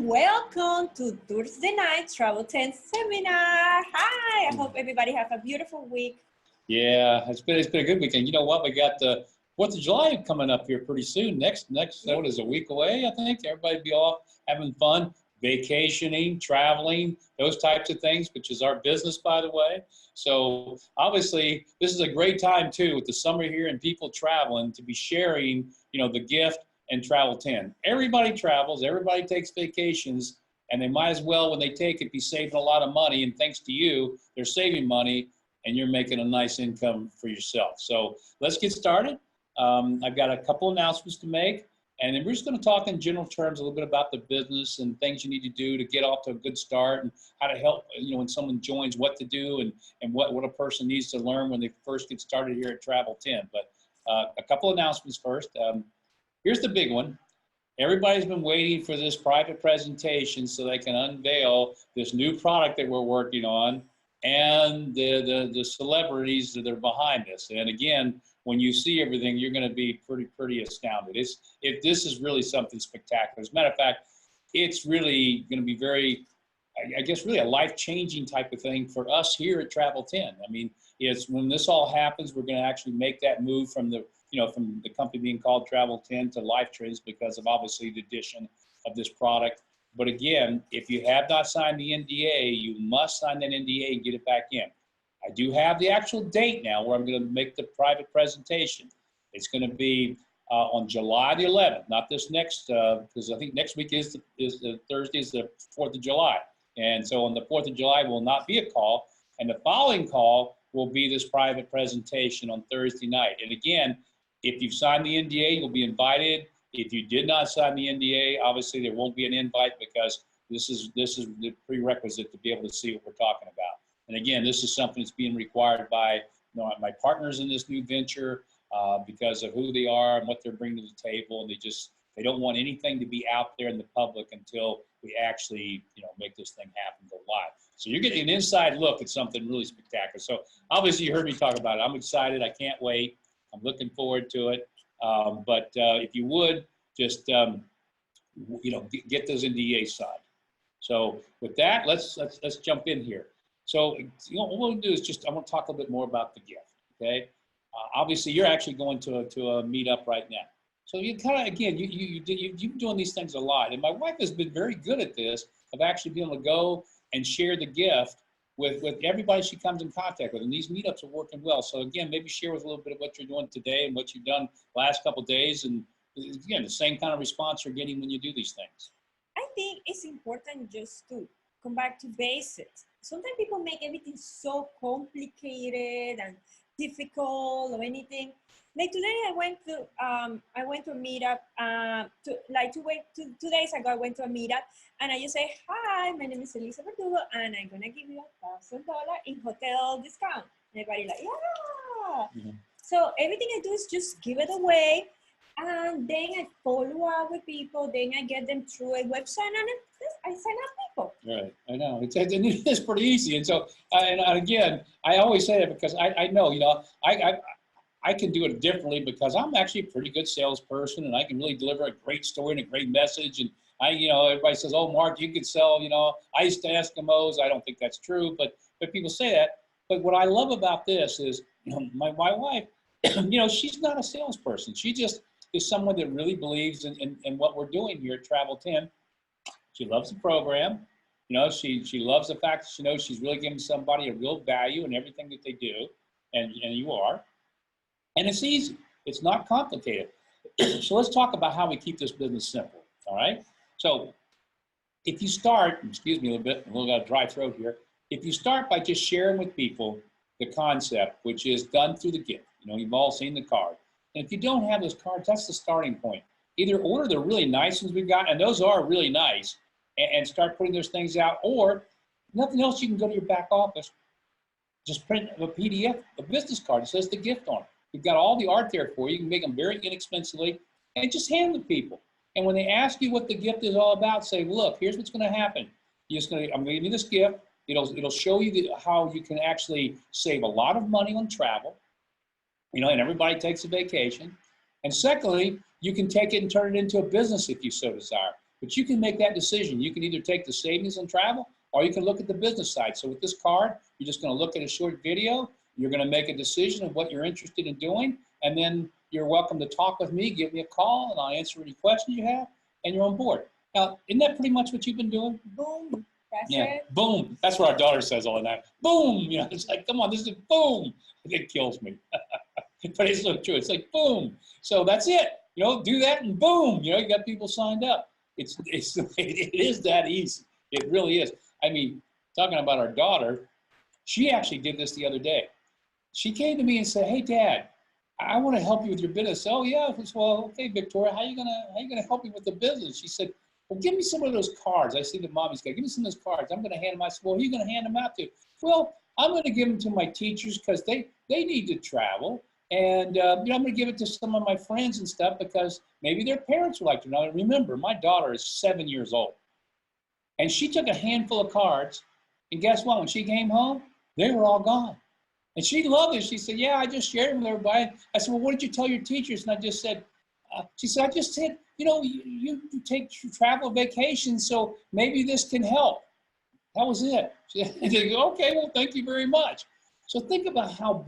and welcome to Thursday Night Travel 10 Seminar. Hi, I hope everybody has a beautiful week. Yeah, it's been a good weekend. You know what? We got the 4th of July coming up here pretty soon. Next, what is a week away, I think. Everybody be off having fun, vacationing, traveling, those types of things, which is our business, by the way. So obviously, this is a great time too with the summer here and people traveling to be sharing, the gift and Travel 10. Everybody travels, everybody takes vacations, and they might as well, when they take it, be saving a lot of money. And thanks to you, they're saving money, and you're making a nice income for yourself. So let's get started. I've got a couple announcements to make, and then we're just going to talk in general terms a little bit about the business and things you need to do to get off to a good start, and how to help, when someone joins, what to do, and what a person needs to learn when they first get started here at Travel 10. But a couple announcements first. Here's the big one. Everybody's been waiting for this private presentation so they can unveil this new product that we're working on and the celebrities that are behind this. And again, when you see everything, you're going to be pretty astounded. This is really something spectacular. As a matter of fact, it's really going to be very, I guess, really a life-changing type of thing for us here at Travel 10. I mean, it's when this all happens, we're going to actually make that move from the company being called Travel 10 to LifeTrends because of obviously the addition of this product. But again, if you have not signed the NDA, you must sign that NDA and get it back in. I do have the actual date now where I'm going to make the private presentation. It's going to be on July the 11th, not this next, because I think next week is Thursday is the 4th of July. And so on the 4th of July will not be a call, and the following call will be this private presentation on Thursday night. And again, if you've signed the NDA, you'll be invited. If you did not sign the NDA, obviously there won't be an invite because this is the prerequisite to be able to see what we're talking about. And again, this is something that's being required by my partners in this new venture because of who they are and what they're bringing to the table. And they don't want anything to be out there in the public until we actually make this thing happen, go live. So you're getting an inside look at something really spectacular. So obviously you heard me talk about it. I'm excited. I can't wait. I'm looking forward to it. But if you would, just, get those NDAs signed. So with that, let's jump in here. So, what we'll do is I want to talk a little bit more about the gift, okay? Obviously, you're actually going to a meetup right now. So you kind of, again, you've been doing these things a lot. And my wife has been very good at this, of actually being able to go and share the gift with everybody she comes in contact with. And these meetups are working well. So again, maybe share with a little bit of what you're doing today and what you've done the last couple of days. And again, the same kind of response you're getting when you do these things. I think it's important just to come back to basics. Sometimes people make everything so complicated and difficult or anything. Like today, I went to a meetup. 2 days ago, I went to a meetup, and I just say, "Hi, my name is Elisa Verdugo, and I'm gonna give you $1,000 in hotel discount." And everybody like, "Yeah!" Mm-hmm. So everything I do is just give it away, and then I follow up with people. Then I get them through a website, and I sign up people. Right, I know it's pretty easy. And so, and again, I always say that because I know, I can do it differently because I'm actually a pretty good salesperson, and I can really deliver a great story and a great message. And everybody says, "Oh, Mark, you could sell, ice to Eskimos." I don't think that's true, but people say that. But what I love about this is, my wife, she's not a salesperson. She just is someone that really believes in what we're doing here at Travel 10. She loves the program. She loves the fact that she knows she's really giving somebody a real value in everything that they do, and you are. And it's easy. It's not complicated. So let's talk about how we keep this business simple, all right? So if you start, excuse me a little bit, a little dry throat here. If you start by just sharing with people the concept, which is done through the gift, you've all seen the card. And if you don't have those cards, that's the starting point. Either order the really nice ones we've got, and those are really nice, and start putting those things out, or nothing else, you can go to your back office, just print a PDF, a business card that says the gift on it. You've got all the art there for you. You can make them very inexpensively and just hand them to people. And when they ask you what the gift is all about, say, "Look, here's what's going to happen. I'm going to give you this gift. It'll show you how you can actually save a lot of money on travel, and everybody takes a vacation. And secondly, you can take it and turn it into a business if you so desire. But you can make that decision. You can either take the savings and travel, or you can look at the business side. So with this card, you're just going to look at a short video. You're going to make a decision of what you're interested in doing, and then you're welcome to talk with me. Give me a call, and I'll answer any questions you have, and you're on board. Now, isn't that pretty much what you've been doing? Boom. That's Yeah, it. boom. That's what our daughter says all the time. Boom. You know, it's like, come on, this is boom. It kills me. But it's so true. It's like, boom. So that's it. You know, do that and boom. You know, you got people signed up. It is that easy. It really is. I mean, talking about our daughter, she actually did this the other day. She came to me and said, hey, Dad, I want to help you with your business. Oh, yeah. I said, well, okay, Victoria, how you gonna help me with the business? She said, well, give me some of those cards. I see the mommy's got. Give me some of those cards. I'm going to hand them out. I said, well, who are you going to hand them out to? Well, I'm going to give them to my teachers because they need to travel. And, you know, I'm going to give it to some of my friends and stuff because maybe their parents would like to know. And remember, my daughter is 7 years old. And she took a handful of cards. And guess what? When she came home, they were all gone. And she loved it. She said, yeah, I just shared them with everybody. I said, well, what did you tell your teachers? And I just said, she said, I just said, you know, you take travel vacations, so maybe this can help. That was it. She said, okay, well, thank you very much. So think about how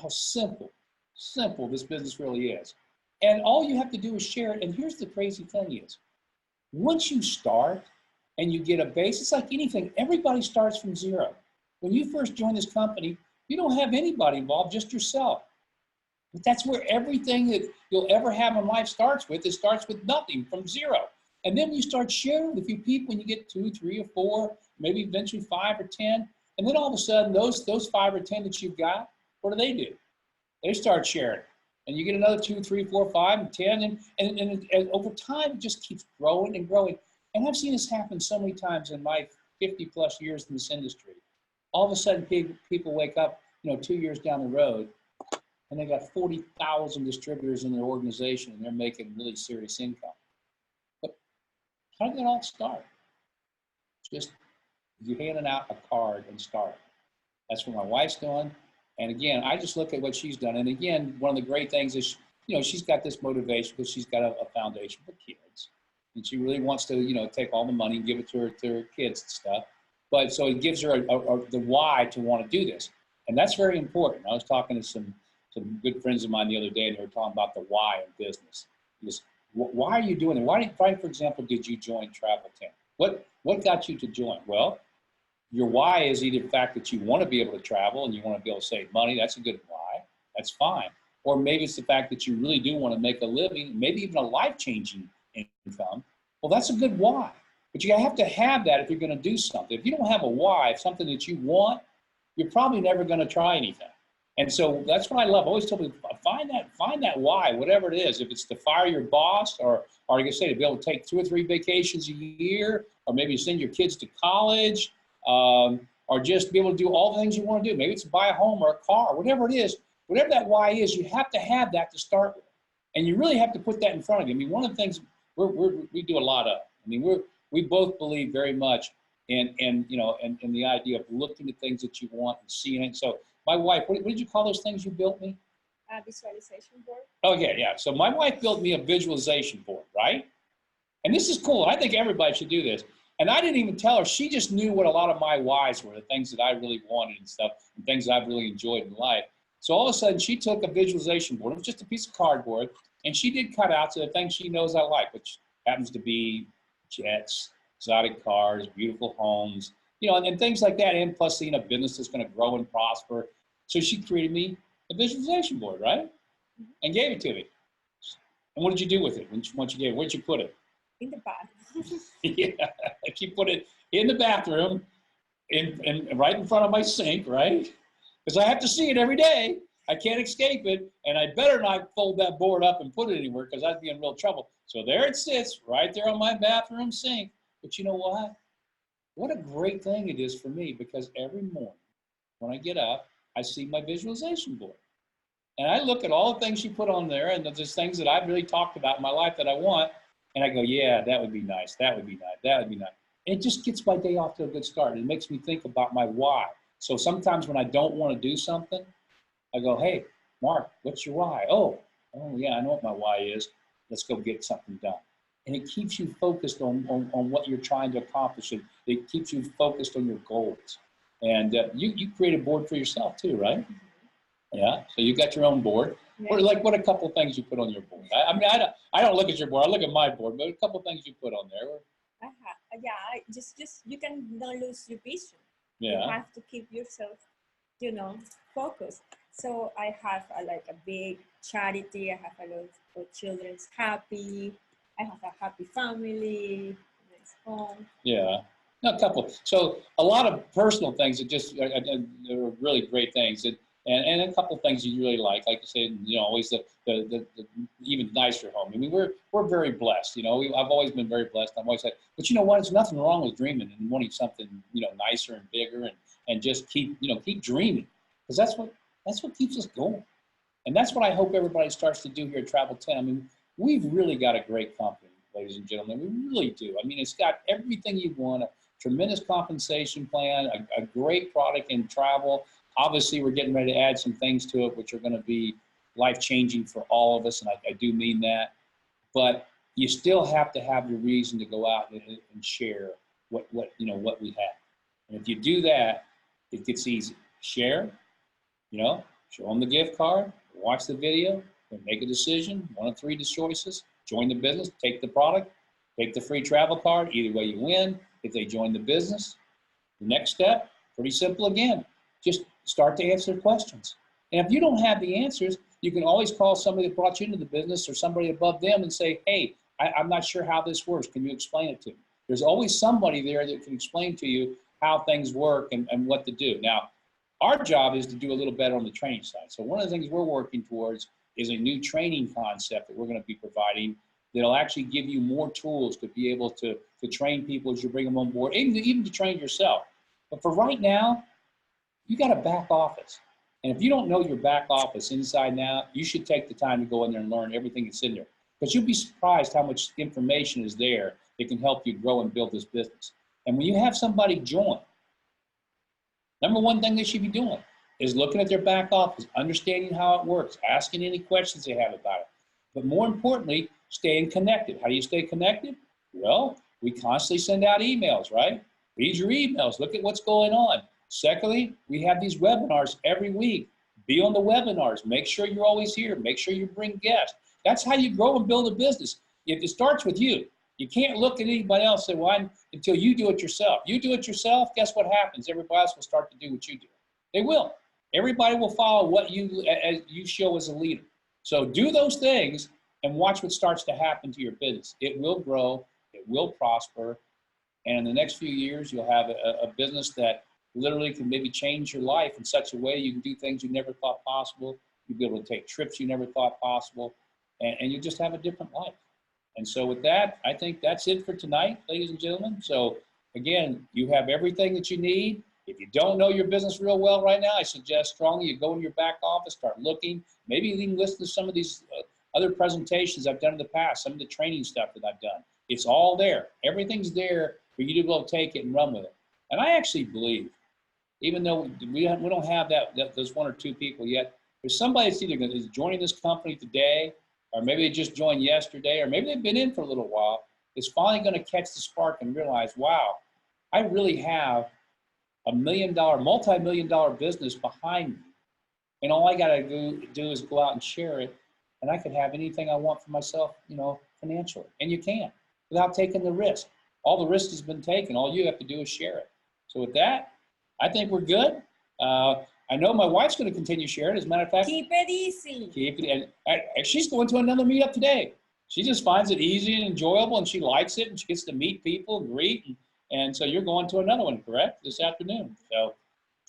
how simple this business really is. And all you have to do is share it. And here's the crazy thing is, once you start and you get a base, it's like anything. Everybody starts from zero. When you first join this company, you don't have anybody involved, just yourself. But that's where everything that you'll ever have in life starts with. It starts with nothing, from zero. And then you start sharing with a few people, and you get 2, 3, or 4, maybe eventually 5 or 10. And then all of a sudden, those 5 or 10 that you've got, what do? They start sharing. And you get another 2, 3, 4, 5, and 10. And over time, it just keeps growing and growing. And I've seen this happen so many times in my 50-plus years in this industry. All of a sudden, people wake up, 2 years down the road, and they got 40,000 distributors in their organization, and they're making really serious income. But how did that all start? Just you handing out a card and start. That's what my wife's doing. And again, I just look at what she's done. And again, one of the great things is, she's got this motivation because she's got a foundation for kids. And she really wants to, take all the money and give it to her kids and stuff. But so it gives her the why to want to do this. And that's very important. I was talking to some good friends of mine the other day, and they were talking about the why in business. Because why are you doing it? Why, for example, did you join Travel 10? What got you to join? Well, your why is either the fact that you want to be able to travel and you want to be able to save money. That's a good why. That's fine. Or maybe it's the fact that you really do want to make a living, maybe even a life-changing income. Well, that's a good why. But you have to have that if you're going to do something. If you don't have a why, something that you want, you're probably never going to try anything. And so that's what I love. I always tell people, find that why, whatever it is. If it's to fire your boss, or like I say, to be able to take 2 or 3 vacations a year, or maybe send your kids to college, or just be able to do all the things you want to do. Maybe it's to buy a home or a car, whatever it is. Whatever that why is, you have to have that to start with. And you really have to put that in front of you. I mean, one of the things we do a lot of. I mean, we both believe very much in the idea of looking at things that you want and seeing it. So my wife, what did you call those things you built me? Visualization board. Oh, yeah. So my wife built me a visualization board, right? And this is cool. I think everybody should do this. And I didn't even tell her. She just knew what a lot of my whys were, the things that I really wanted and stuff, and things that I've really enjoyed in life. So all of a sudden, she took a visualization board. It was just a piece of cardboard. And she did cutouts of the things she knows I like, which happens to be jets, exotic cars, beautiful homes, and things like that. And plus, business that's going to grow and prosper. So she created me a visualization board, right? And gave it to me. And what did you do with it once you gave it? Where'd you put it? In the bathroom. Yeah, she put it in the bathroom, in right in front of my sink, right? Because I have to see it every day. I can't escape it, and I better not fold that board up and put it anywhere because I'd be in real trouble. So there it sits, right there on my bathroom sink. But you know what? What a great thing it is for me, because every morning when I get up, I see my visualization board. And I look at all the things she put on there, and there's things that I've really talked about in my life that I want, and I go, yeah, that would be nice, that would be nice, that would be nice. And it just gets my day off to a good start. It makes me think about my why. So sometimes when I don't want to do something, I go, hey, Mark, what's your why? Oh, yeah, I know what my why is. Let's go get something done. and it keeps you focused on what you're trying to accomplish. It keeps you focused on your goals. And you create a board for yourself too, right? Yeah. So you got your own board. Yeah. What a couple of things you put on your board? I mean, I don't look at your board. I look at my board, but a couple of things you put on there. Yeah, just you can not lose your vision. Yeah. You have to keep yourself, focused. So I have like a big charity. I have a lot of children's happy. I have a happy family, nice home. Yeah. A couple. So a lot of personal things that just are really great things. And a couple of things you really like you said, always the even nicer home. I mean, we're very blessed. I've always been very blessed. I've always said, but you know what? There's nothing wrong with dreaming and wanting something, nicer and bigger, and just keep dreaming, because that's what keeps us going. And that's what I hope everybody starts to do here at Travel 10. I mean, we've really got a great company, ladies and gentlemen. We really do. I mean, it's got everything you want, a tremendous compensation plan, a great product in travel. Obviously, we're getting ready to add some things to it, which are going to be life-changing for all of us, and I do mean that. But you still have to have your reason to go out and share what we have. And if you do that, it gets easy. Share, show them the gift card, watch the video, and make a decision. One of three choices: join the business, take the product, take the free travel card. Either way, you win. If they join the business, the next step, pretty simple again. Just start to answer questions. And if you don't have the answers, you can always call somebody that brought you into the business or somebody above them and say, hey, I'm not sure how this works. Can you explain it to me? There's always somebody there that can explain to you how things work and what to do. Now, our job is to do a little better on the training side. So one of the things we're working towards is a new training concept that we're going to be providing that'll actually give you more tools to be able to train people as you bring them on board, even to train yourself. But for right now, you got a back office. And if you don't know your back office inside and out, you should take the time to go in there and learn everything that's in there. Because you'll be surprised how much information is there that can help you grow and build this business. And when you have somebody join, number one thing they should be doing is looking at their back office, understanding how it works, asking any questions they have about it. But more importantly, staying connected. How do you stay connected? Well, we constantly send out emails, right? Read your emails, look at what's going on. Secondly, we have these webinars every week. Be on the webinars. Make sure you're always here. Make sure you bring guests. That's how you grow and build a business. It starts with you. You can't look at anybody else and say, well, until you do it yourself. You do it yourself, guess what happens? Everybody else will start to do what you do. They will. Everybody will follow what you show as a leader. So do those things and watch what starts to happen to your business. It will grow. It will prosper. And in the next few years, you'll have a business that literally can maybe change your life in such a way you can do things you never thought possible. You'll be able to take trips you never thought possible. And you just have a different life. And so with that, I think that's it for tonight, ladies and gentlemen. So again, you have everything that you need. If you don't know your business real well right now, I suggest strongly you go in your back office, start looking, maybe even listen to some of these other presentations I've done in the past, some of the training stuff that I've done. It's all there. Everything's there for you to be able to take it and run with it. And I actually believe, even though we don't have those one or two people yet, there's somebody that's either is joining this company today, or maybe they just joined yesterday, or maybe they've been in for a little while, is finally going to catch the spark and realize, wow, I really have a multi-million-dollar business behind me. And all I got to do is go out and share it, and I can have anything I want for myself, financially. And you can, without taking the risk. All the risk has been taken. All you have to do is share it. So with that, I think we're good. I know my wife's going to continue sharing. As a matter of fact, keep it easy. And she's going to another meetup today. She just finds it easy and enjoyable, and she likes it, and she gets to meet people and greet. And so you're going to another one, correct, this afternoon. So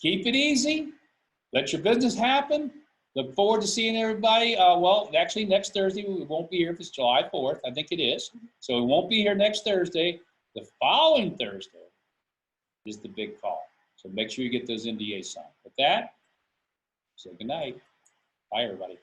keep it easy. Let your business happen. Look forward to seeing everybody. Well, actually, next Thursday, we won't be here if it's July 4th. I think it is. So we won't be here next Thursday. The following Thursday is the big call. So make sure you get those NDAs signed. With that, say good night. Bye, everybody.